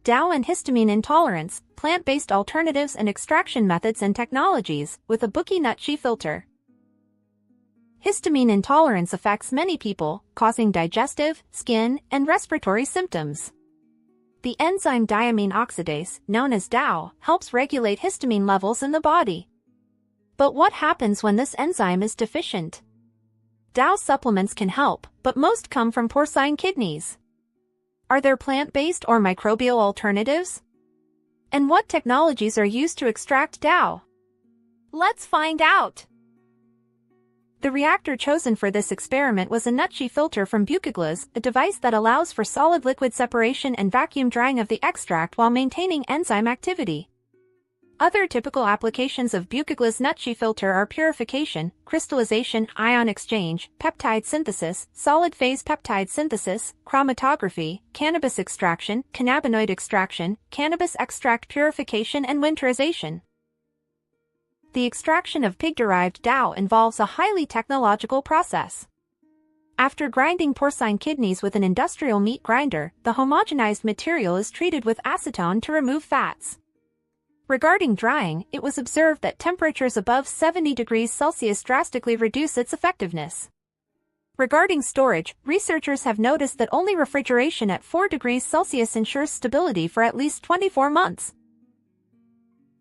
DAO and Histamine Intolerance, Plant-Based Alternatives and Extraction Methods and Technologies, with a Buchiglas Nutsche filter. Histamine intolerance affects many people, causing digestive, skin, and respiratory symptoms. The enzyme Diamine Oxidase, known as DAO, helps regulate histamine levels in the body. But what happens when this enzyme is deficient? DAO supplements can help, but most come from porcine kidneys. Are there plant-based or microbial alternatives? And what technologies are used to extract DAO? Let's find out! The reactor chosen for this experiment was a Nutsche filter from Buchiglas, a device that allows for solid-liquid separation and vacuum drying of the extract while maintaining enzyme activity. Other typical applications of Buchiglas Nutsche filter are purification, crystallization, ion exchange, peptide synthesis, solid-phase peptide synthesis, chromatography, cannabis extraction, cannabinoid extraction, cannabis extract purification and winterization. The extraction of pig-derived DAO involves a highly technological process. After grinding porcine kidneys with an industrial meat grinder, the homogenized material is treated with acetone to remove fats. Regarding drying, it was observed that temperatures above 70 degrees Celsius drastically reduce its effectiveness. Regarding storage, researchers have noticed that only refrigeration at 4 degrees Celsius ensures stability for at least 24 months.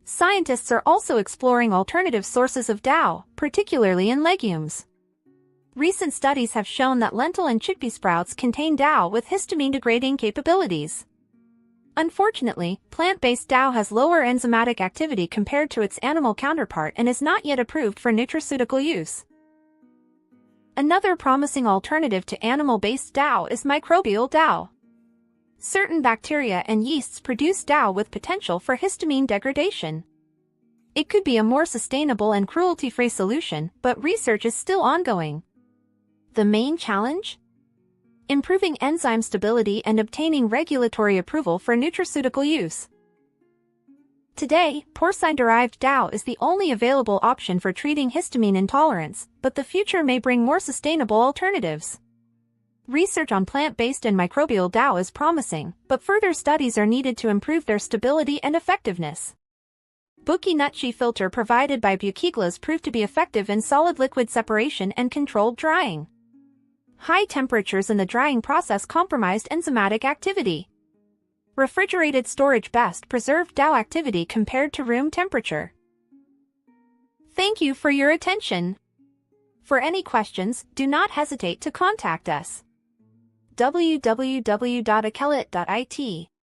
Scientists are also exploring alternative sources of DAO, particularly in legumes. Recent studies have shown that lentil and chickpea sprouts contain DAO with histamine-degrading capabilities. Unfortunately, plant-based DAO has lower enzymatic activity compared to its animal counterpart and is not yet approved for nutraceutical use. Another promising alternative to animal-based DAO is microbial DAO. Certain bacteria and yeasts produce DAO with potential for histamine degradation. It could be a more sustainable and cruelty-free solution, but research is still ongoing. The main challenge? Improving enzyme stability and obtaining regulatory approval for nutraceutical use. Today, porcine-derived DAO is the only available option for treating histamine intolerance, but the future may bring more sustainable alternatives. Research on plant-based and microbial DAO is promising, but further studies are needed to improve their stability and effectiveness. Buchiglas Nutsche filter provided by Buchiglas proved to be effective in solid-liquid separation and controlled drying. High temperatures in the drying process compromised enzymatic activity. Refrigerated storage best preserved DAO activity compared to room temperature. Thank you for your attention. For any questions, do not hesitate to contact us. www.akelit.it